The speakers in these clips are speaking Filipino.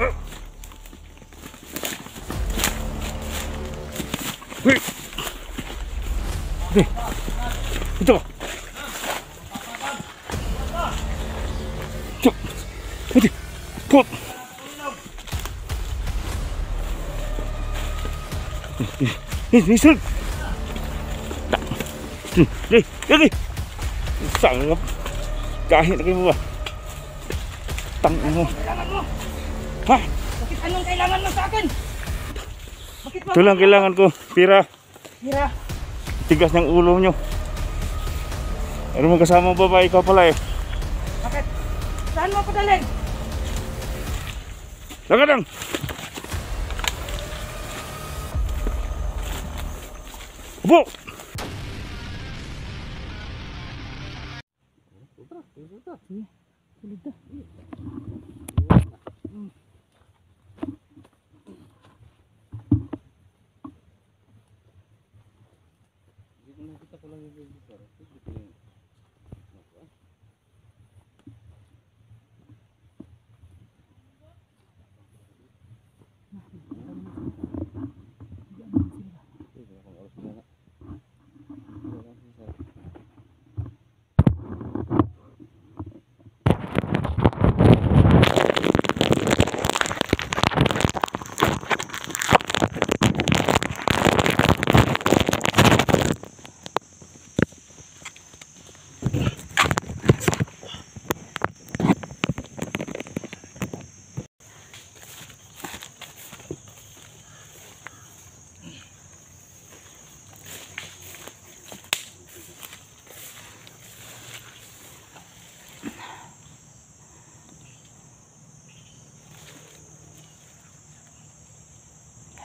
Hey. Okay. Ito. Ito. Ito. Pop. Listen. Lagi. Sanggap. Kahit lagi mo ba? Tangin mo. Ha? Bakit anong kailangan mo sa akin? Bakit Ito lang kailangan ko. Pira. Mira, Tigas ng ulo nyo. Ano mo kasama babae ka pala eh. bakit? Saan mo padalhin? Lagadang! Upo!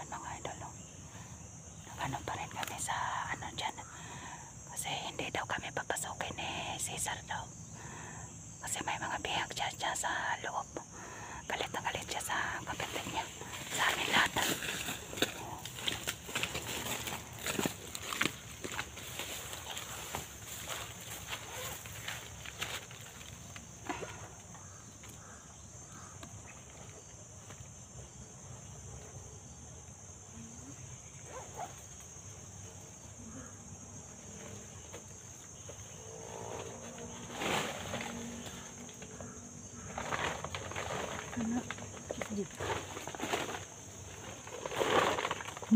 Mga idol, nagano pa rin kami sa ano dyan kasi hindi daw kami papasukin ni Cesar daw kasi may mga bihag dyan sa loob. Galit na galit siya sa kapatid niya, sa amin lahat.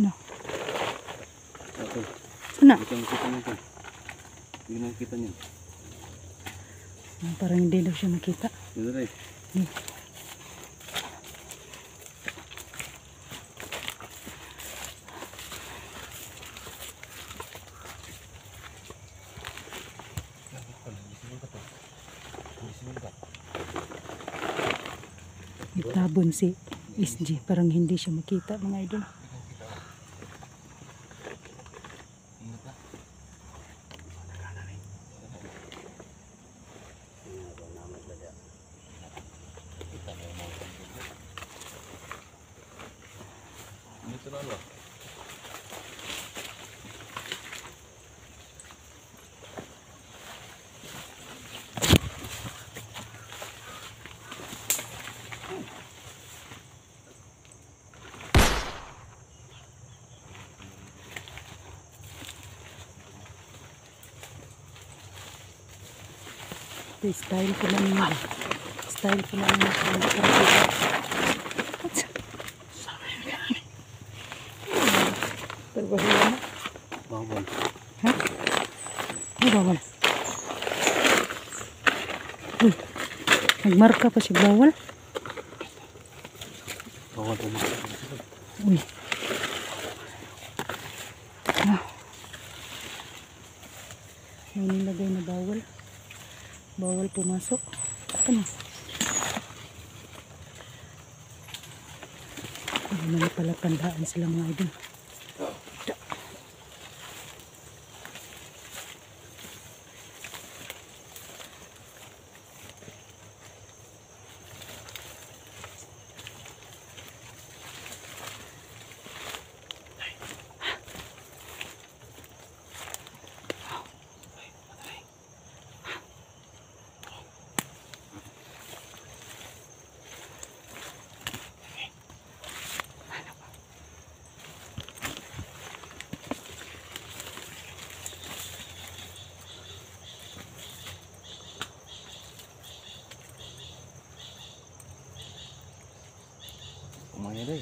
No. Okay. Sana. Kita nito. Hindi na kita niya. Parang hindi daw siya makita. Dito rin. Itabon si SG, parang hindi siya makita mga idol. Ito, style ko lang yun. Style ko lang yun. Terbahiya na. Bawal. Ha? Ano bawal? Uy, nagmarka pa si bawal. Bawal po mga. Uy. Ah. May nilagay na bawal. Bawal pumasok. Ano? May pala tandaan sila mga idol. Kumanya deh.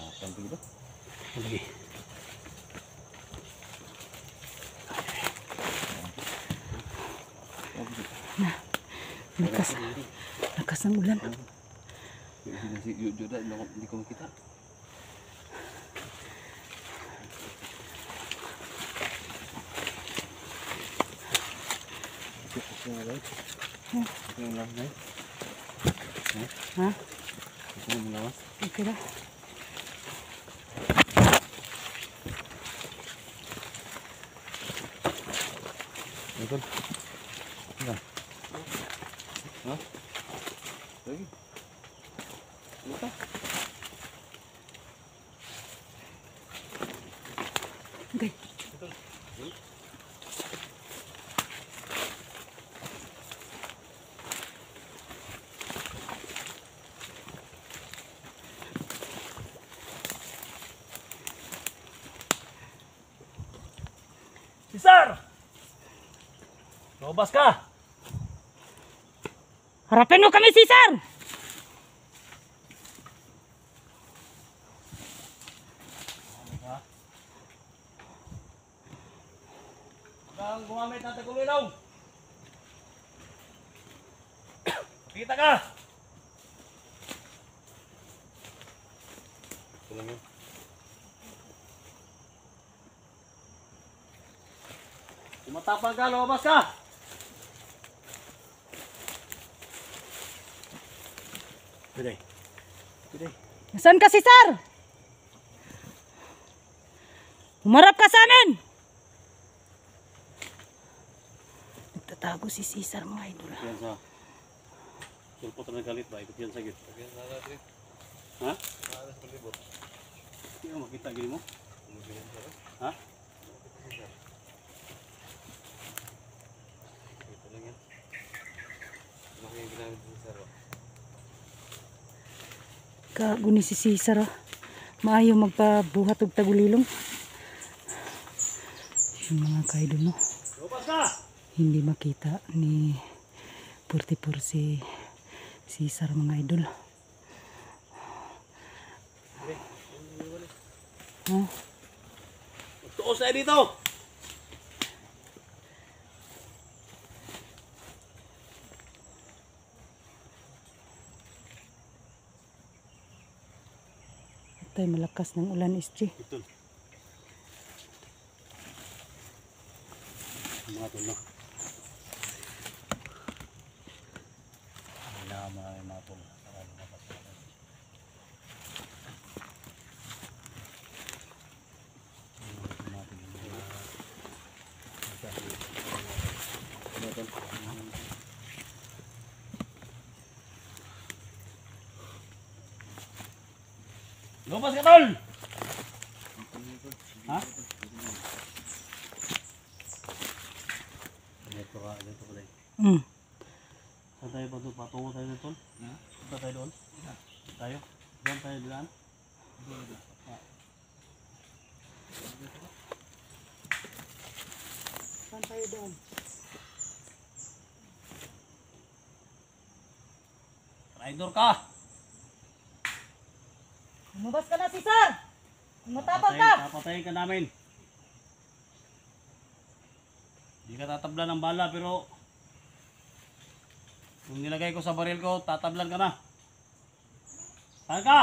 Apa gitu? Lagi. Lakas. Lakas ng ulan. Si Joda di kamu kita. Ha? Ito melawas. Okay na. Betul. Nah. Hah? Lagi. Lupa. Okay. Cesar! Lumabas ka! Harapin mo kami, Cesar! Huwag gumamit ng tagulinaw! Kita ka! Ito lang yun. Tumatapang ka, lumabas ka! Piday. Piday. Nasaan ka, Cesar? Umarap ka sa amin! Nagtatago si Cesar, mga idol. Yan sa. Sulpot na galit ba? Ikot yan sa git. Ha? Hindi mo makita gini mo? Ha? Ito lang yan. Ano yung ginamit ni Saro? Kaguni si Cesar, oh. Maayo magpabuhat og tagulilong. Yung mga kaidol, no? Lumabas ka! Hindi makita ni 44 si Cesar, mga idol. Oh, Tuos tayo dito! tay malakas ng ulan, SG. Ito. Mga ito, no? Wala mga ito. Lumabas ka, tol! Ha? Dito ka tayo. Saan tayo ba doon? Patungo tayo doon, tol? Saan tayo doon? Tayo? Saan tayo doon? Saan tayo doon? Rider ka! Lumabas ka na, Cesar! Matapang ka! Papatayin ka namin. Hindi ka tatablan ng bala pero kung nilagay ko sa baril ko, tatablan ka na. Saan ka?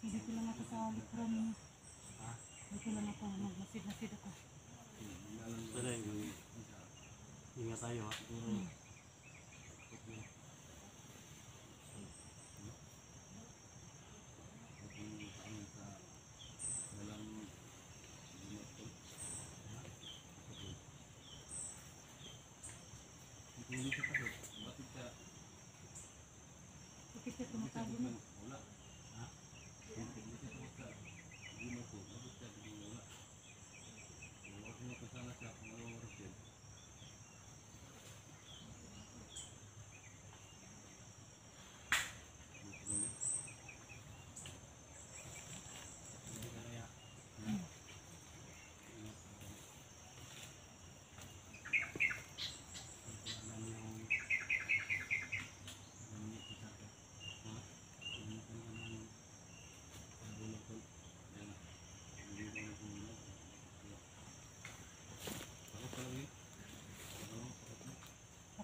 Dito lang ako sa likuran mo. Dito lang ako, magmasid-masid ako. Saan Ingat tayo ha.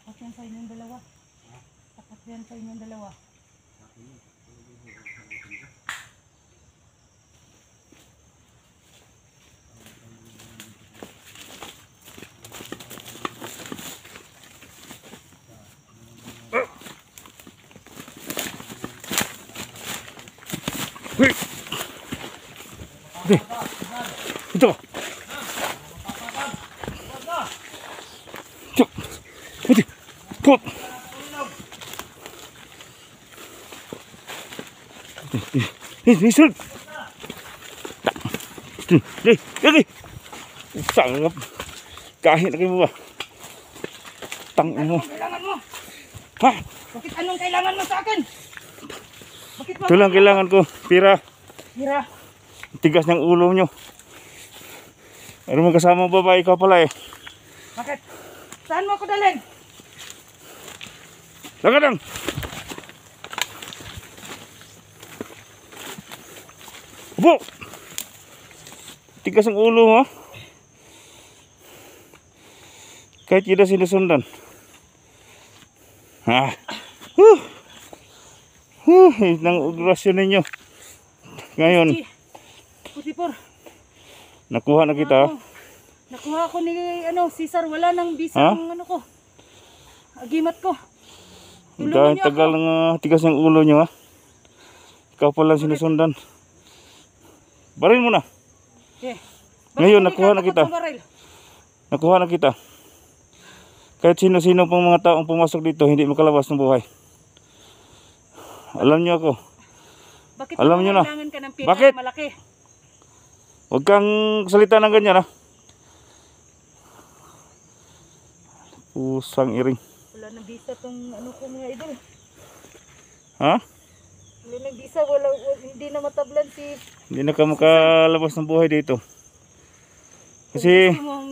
Tapat yan sa inyong dalawa. Tapat yan sa inyong dalawa. Hey! Hey! Ito! Ito! Ito! Put! Sir! Lagi! Sarap! Kahit na kayo mo ba? Tangin mo! Kailangan mo! Ha? Bakit anong kailangan mo sa akin? Bakit mo? Ito lang kailangan ko. Pira. Hira. Tigas ng ulo nyo. Ano mo kasama babae ka pala eh. Bakit? Saan mo ako dalhin? Lagadang! Upo! Tigas ang ulo mo. Kahit kita sinusundan. Ah. Nang operasyon ninyo. Ngayon, Putipor. nakuha na kita. Nakuha ko ni Cesar, wala nang bisa Ha? ang ko. Agimat ko. Tulungan Dahil niyo tagal ako. ng tigas ng ulo nyo ha. Ikaw pala sinusundan. Baril mo na. Eh, Ngayon, bakit nakuha na takot kita. sa baril? Nakuha na kita. Kahit sino-sino pang mga taong pumasok dito, hindi makalabas ng buhay. Alam nyo ako. Bakit Alam niyo na. kailangan ka ng pira Bakit? na malaki? Huwag kang salita ng ganyan ha. Pusang iring. Wala nang bisa tong ko mga idol. Ha? Wala nang bisa, hindi na matablan si... Hindi na ka makalabas ng buhay dito. Kasi Kung gusto mong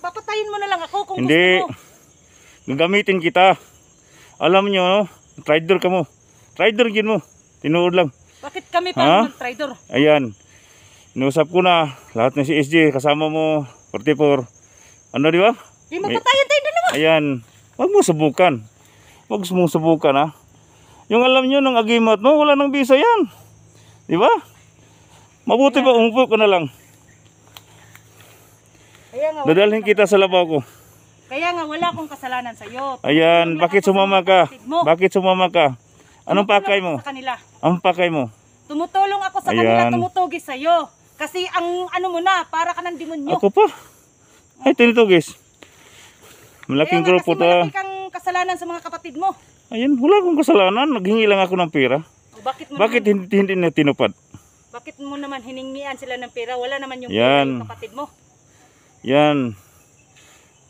papatayin mo na lang ako kung hindi. gusto mo. Gagamitin kita. Alam nyo, trader ka mo. Trader gin mo. Tinuod lang. Bakit kami pa Ha? ang trader? Ayan. Inusap ko na. Lahat ng si SJ. Kasama mo. 44. Ano di ba? Di mapatayin tayo dalawa. Ayan. Huwag mo subukan. Huwag mong subukan ha. Yung alam nyo ng agimat mo, wala nang bisa yan. Di ba? Mabuti ba umupo ka na lang. Kaya nga, Dadalhin kita sa labaw ko. kaya nga wala akong kasalanan sa iyo. Ayan. Bakit sumama ka? Bakit sumama ka? Anong pakay mo? Sa kanila. Anong pakay mo? Tumutulong ako sa kanila, Ayan. tumutugis sa iyo. Kasi ang ano mo na, para ka ng demonyo. Ako pa. Ay, tinitugis. Malaking Kaya nga, grupo kasi to. malaki kang kasalanan sa mga kapatid mo. Ayan, wala akong kasalanan. Naghingi lang ako ng pera. O, bakit mo Bakit naman, hindi na tinupad? bakit mo naman hiningian sila ng pera? Wala naman yung Yan. pera yung kapatid mo. Yan.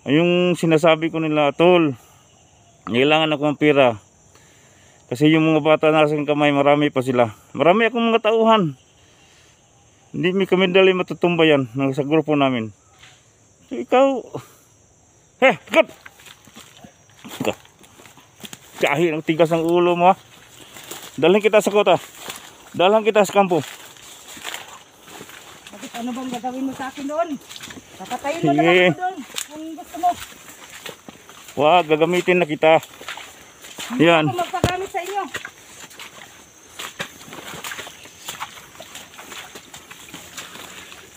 Yung sinasabi ko nila, tol, kailangan ako ng pera. Kasi yung mga bata na sa kamay, marami pa sila. Marami akong mga tauhan. Hindi kami dali matutumba yan sa grupo namin. So, ikaw, kat! Kahit ang tigas ng ulo mo ha. Dalhin kita sa kota. Dalhin kita sa kampo. Bakit ano bang gagawin mo sa akin doon? Papatayin mo na Sige. lang ako doon kung gusto mo. Wag, gagamitin na kita. Yan. Ako magpagamit sa inyo.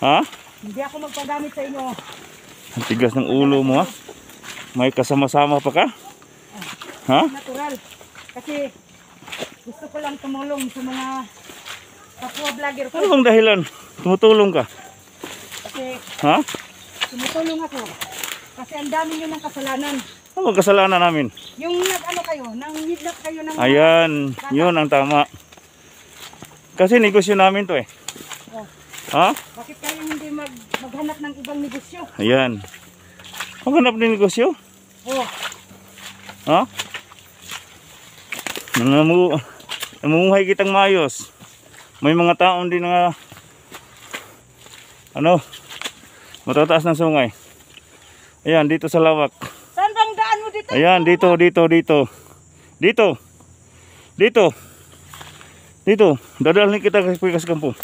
Ha? Hindi ako magpagamit sa inyo. Ang tigas ng ulo mo ha. May kasama-sama pa ka? Ha? Natural. Kasi gusto ko lang tumulong sa mga kapwa vlogger ko. Ano bang dahilan? Tumutulong ka? Kasi Ha? tumutulong ako. Kasi ang dami nyo ng kasalanan. Ano bang kasalanan namin? Yung nag-ano kayo, nang hidlap kayo ng... Ayan, yun ang tama. Kasi negosyo namin to eh. Oh, Ha? bakit kayo hindi maghanap ng ibang negosyo? Ayan. Maghanap ng negosyo? Oh, Ha? Namumuhay kitang maayos. May mga taon din na matataas ng sungay. Ayan, dito sa lawak. saan bang daan mo dito? Ayan, dito. Dadalhin kita kay Pikas Kampo.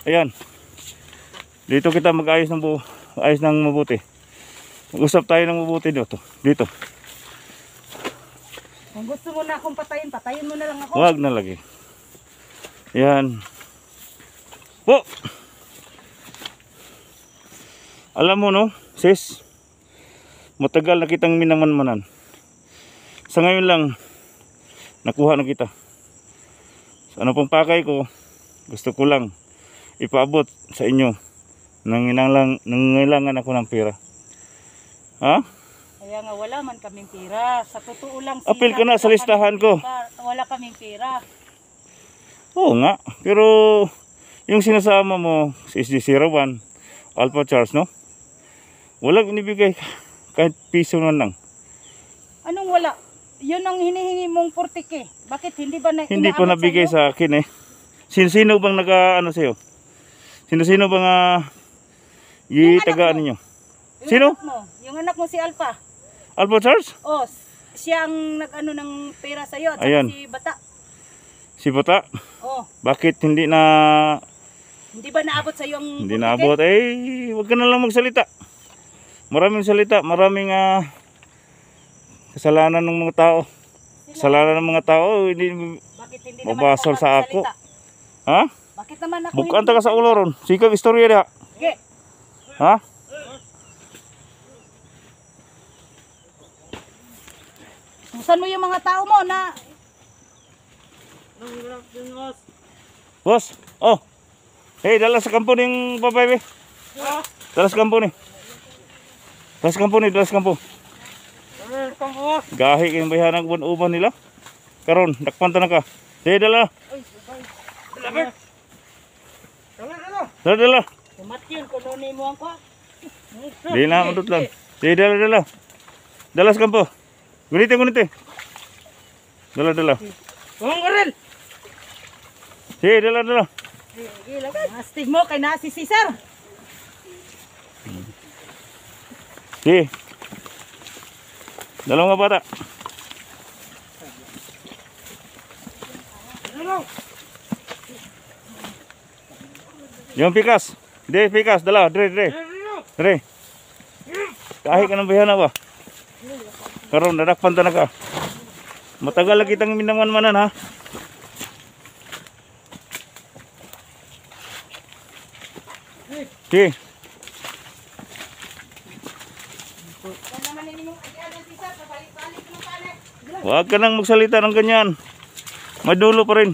Ayan. Dito kita mag-ayos ng ayos ng mabuti. Mag-usap tayo ng mabuti dito. Kung gusto mo na akong patayin, patayin mo na lang ako. Huwag na lagi. Ayan. Po! Alam mo no, sis, matagal na kitang minamanmanan. Sa ngayon lang, nakuha na kita. Sa ano pang pakay ko, gusto ko lang ipaabot sa inyo. Nangailangan ako ng pera. Ha? Kaya nga wala man kaming pera. Sa totoo lang, Apil ka na sa listahan ko. Wala kaming pera. Oo nga, pero yung sinasama mo, si SG01, Alpha Charles, no? Walang inibigay kahit piso na lang. Anong wala? Yun ang hinihingi mong 40K. Bakit hindi ba na Hindi pa inaabot nabigay sa'yo? sa akin eh. Sino bang nag-ano sa'yo? Sino bang itagaan ninyo? Yung Sino? anak mo, yung anak mo si Alpha. Alpha Charles? Oh, siyang nag-ano ng pera sa'yo. At Ayan. saka si Bata. Si Bata? Oh, Bakit hindi na hindi ba naabot sa'yo ang hindi 40K? naabot? Huwag ka na lang magsalita. Maraming salita, maraming kasalanan ng mga tao. Kasalanan ng mga tao, hindi Bakit hindi mabasol naman sa ako ako. magsalita? Ha? Bakit naman ako Bukanta ka sa ulo ron. Sikag istorya diha. Sige. Ha? Susan mo yung mga tao mo na Boss, oh. Hey, dala sa kampo ning babae. Dala sa kampo ni. Dala sa kampo. Gahi kayong bayahan ng uban nila. Karon, nakpanta na ka. Hey, dala. Dala. Tumatyon ko noon mo ang kwa. Di na, udot lang. Hey, dala. Dala sa kampo. Gunite. Dala. Ang garel. Hey, dala. Astig mo kay na si Cesar. Hey. Dala mga bata. Yung pikas. Dre, pikas. Dala. Dre. Kahit ka ng bayahan ba? Karon, nadakpan na ka. Matagal lagi kitang minaman-manan ha. Okay. Huwag ka nang magsalita ng ganyan. May dulo pa rin.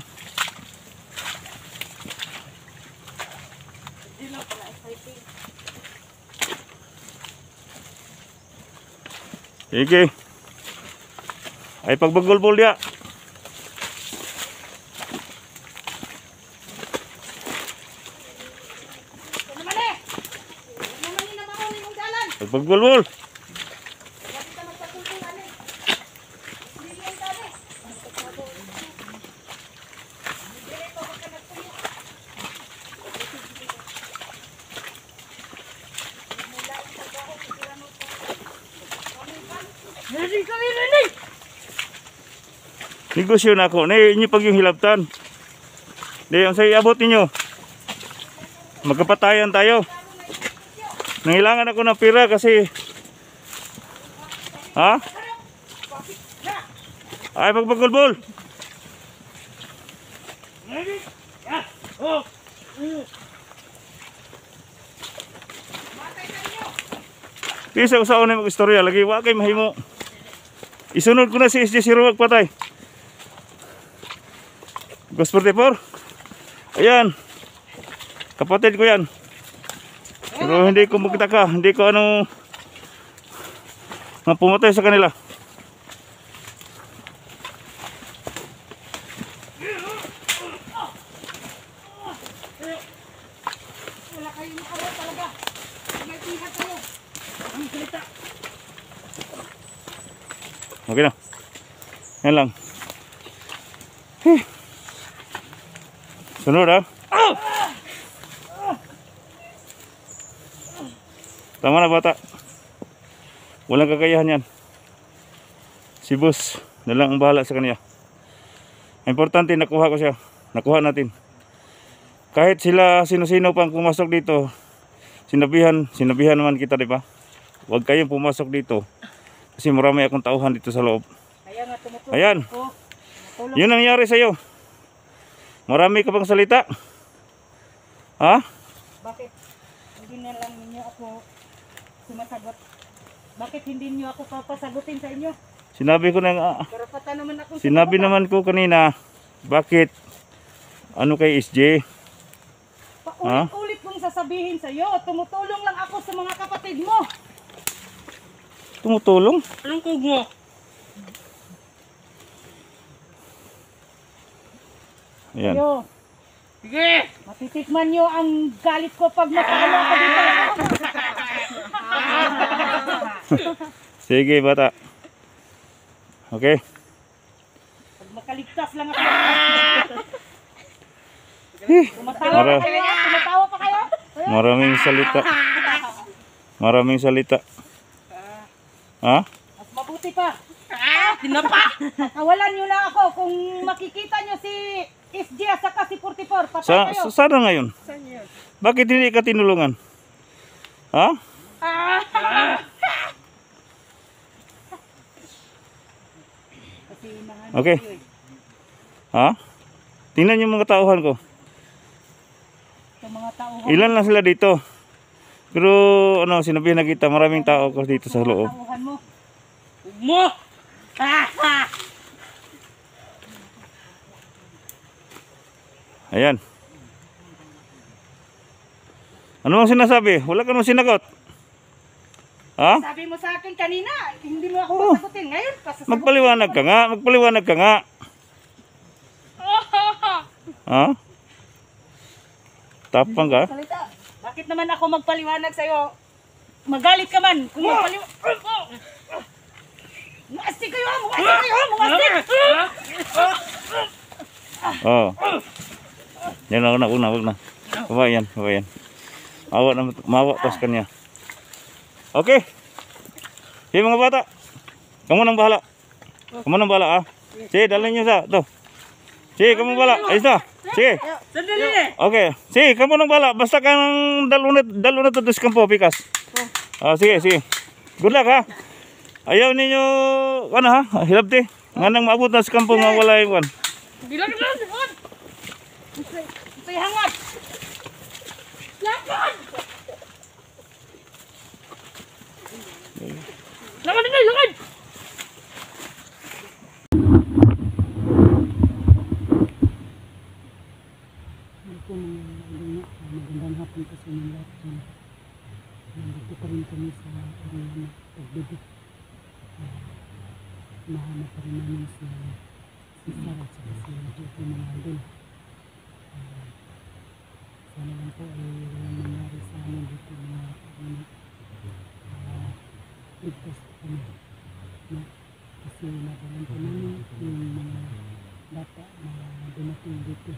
Sige. Ay pagbagulbol dia. Pagbagulbol. Negosyo na ako. Inyo pag yung hilabtan. Di, ang sa'yo abot ninyo. Magkapatayan tayo. Nangailangan ako ng pera kasi... Ha? Ay, pagbagulbol. Kisa usaon na mag-istorya lagi wa kay mahimo. Isunod ko na si SJ Siro magpatay. Ghost 44. Ayan. Kapatid ko yan. Pero hindi ko magtaka, hindi ko ano nga pumatay sa kanila. Wala kayong makawa talaga. May pihat kayo. Ang salita. Okay na. Yan lang. Sunod ha. Tama na bata. Walang kakayahan yan. Si boss na lang ang bahala sa kanya. Importante nakuha ko siya. Nakuha natin. Kahit sila sino-sino pang pumasok dito, sinabihan naman kita, di ba? Huwag kayong pumasok dito. Kasi marami akong tauhan dito sa loob. Kaya nga tumutulong Ayan. ako. Tumutulong. Yun ang nangyari sa'yo. Marami ka pang salita. Ha? Bakit hindi na lang ninyo ako sumasagot? Bakit hindi niyo ako papasagutin sa inyo? Sinabi ko na nga. Karapatan naman ako. Sinabi naman ko kanina, bakit ano kay SJ? Paulit-ulit kong sasabihin sa iyo, tumutulong lang ako sa mga kapatid mo. Tumutulong? Anong kog mo? Ayan. Yo, Sige! matitikman niyo ang galit ko pag napakalo ako dito. Sige bata. Okay. Pag makaligtas lang ako. Eh, Tumatawa pa kayo? Tumatawa pa kayo? maraming salita. Maraming salita. Ha? Mas mabuti pa. Tinapa! Kawalan niyo na ako kung makikita niyo si SJ at saka si 44. Patay kayo. Sana ngayon? Bakit hindi ka tinulungan? Ha? Kasi mga Okay. Ha? Tingnan yung mga tauhan ko. sa mga tao Ilan lang sila dito. Pero ano, sinabihan na kita, maraming tao ko dito sa loob. tauhan mo. Kog mo! Ayan. Ano ang sinasabi? Wala ka nang sinagot. Ha? Sabi mo sa akin kanina, hindi mo ako sasagutin. Ngayon, pasasagutin. Magpaliwanag ka nga, magpaliwanag ka nga. Ha? Tapang ka? Salita. Bakit naman ako magpaliwanag sa'yo? Magalit ka man. Kung magpaliwanag. Muastig kayo! Muastig kayo! Muastig! Oo. Yan ako na, wag na. Kabayan. Awa na, mawa tas kanya. Okay. Sige mga bata. Kamu nang bahala. Ah. Sige, dalhin niyo sa to. Sige, kamu bahala. Ayos na. Sige. Sandali! Okay. Sige, kamu nang bahala. Basta ka nang dalo na to sa kampo, pikas. Sige. Good luck ha. Ayaw ninyo, ano ha? Hilabti. Nga nang maabot na sa kampo nga wala yung one. Bilang! Ito'y hangat! Lakan din! Lakan! Magandang hapon po sa inyo lahat. Nandito pa rin kami sa area na pagbibig. Mahanap pa rin namin si Sarah at saka si Jeffrey mga idol. Sana lang po ay walang nangyari sa amin dito mga ligtas kami. No? Kasi nagalan po namin yung mga bata na dumating dito.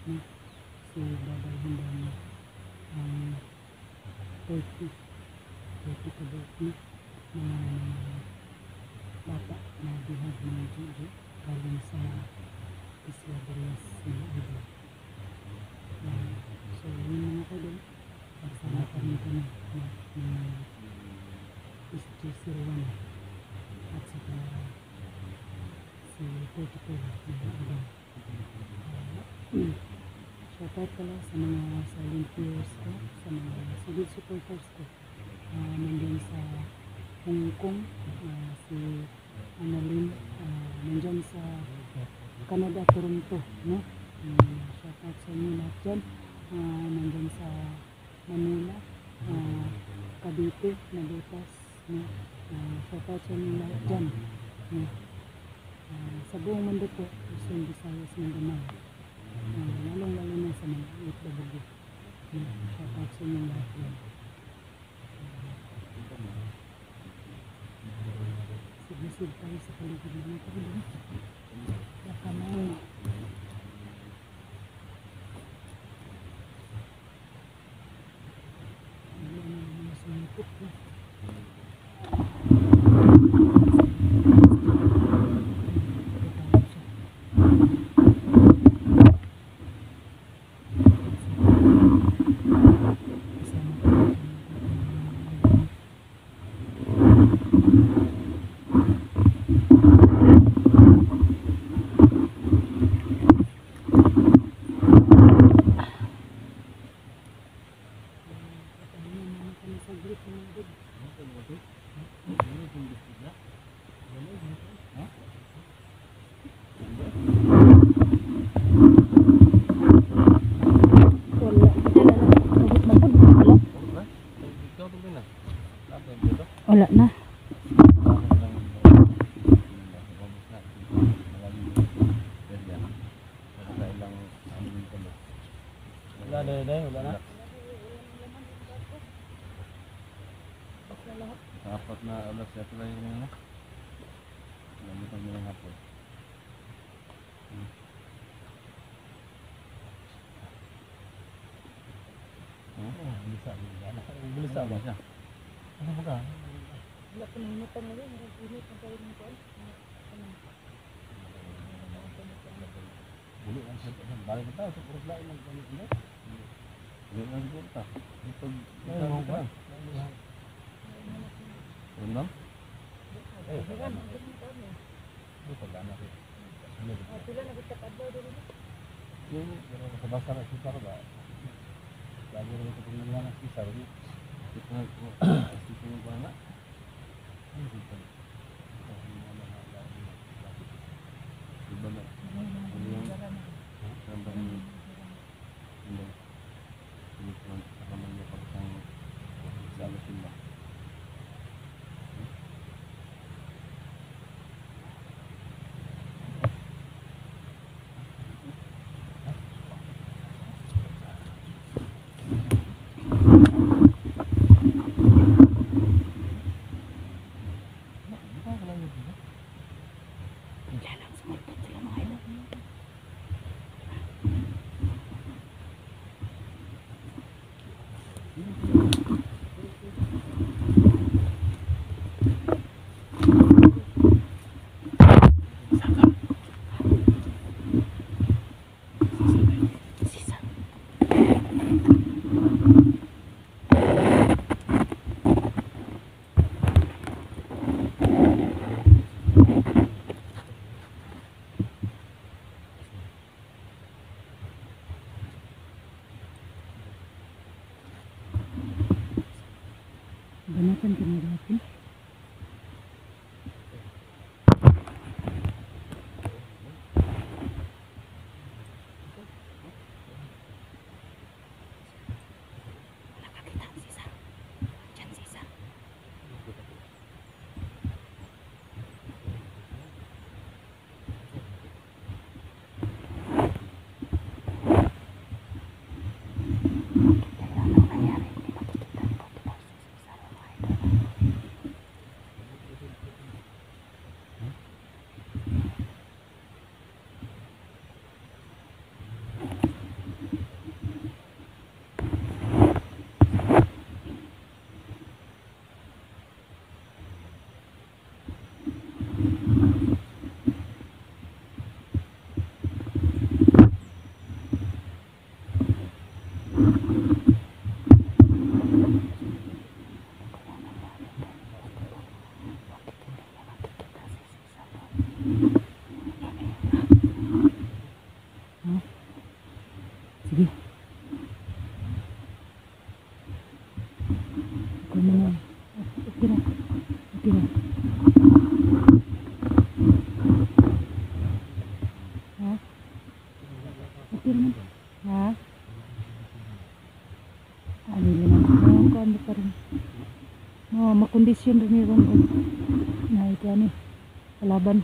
No? So babalhin daw niya ang 30 kabuk na mga bata na bihag ng Gigi galing sa Isla Darias mga idol. So yun mga idol, pagsama pa rin kami ng SG01 at saka si 34 mga idol. Shoutout pala sa mga silent viewers ko, sa mga silent supporters ko. nandun sa Hong Kong, si Annalyn, nandyan sa Canada, Toronto, no? Shout out sa inyo lahat dyan. Nandyan sa Manila, Cavite, Nagutas, no? Shout out sa inyo lahat dyan, no? Sa buong mundo po, Luzon, Visayas, Mindanao, lalong-lalo na sa mga OFW, no? Shout out sa inyo lahat dyan. Signisid tayo sa paligid ng ito, no? Baka may sumipot na. Wala na. Wala na. Apat na alas ya pala yung mga. Gamitan mo yung hapon. Bisa ba siya? Ano ba ka? Wala ko nahimutan na rin. Init ang kayo ng kuwan. Buli ang siya. Balik na tayo. Sa purus lain ng ganit nila. Buli ang siya. Ito. Ito mo ba? Unang? Ito ba na rin? Sila nagkakadlaw din. Yung sabasa na si Saro ba? Lagi rin ito kung nalaman si Saro. Ito mo ba na? Hindi pa. Diba na? Yung tambang kaman niya pagkang sa sila. Banatan ka na natin. Nakakita ang sisa. Diyan sisa. Ano nangyari? Hindi nakikita po. Diba si Cesar, mga idol? naman. Okay na. Okay na. Ha? Okay naman. Ha? Ano yun naman. Ano pa rin. Makondisyon rin yun. Na ito ano. Kalaban.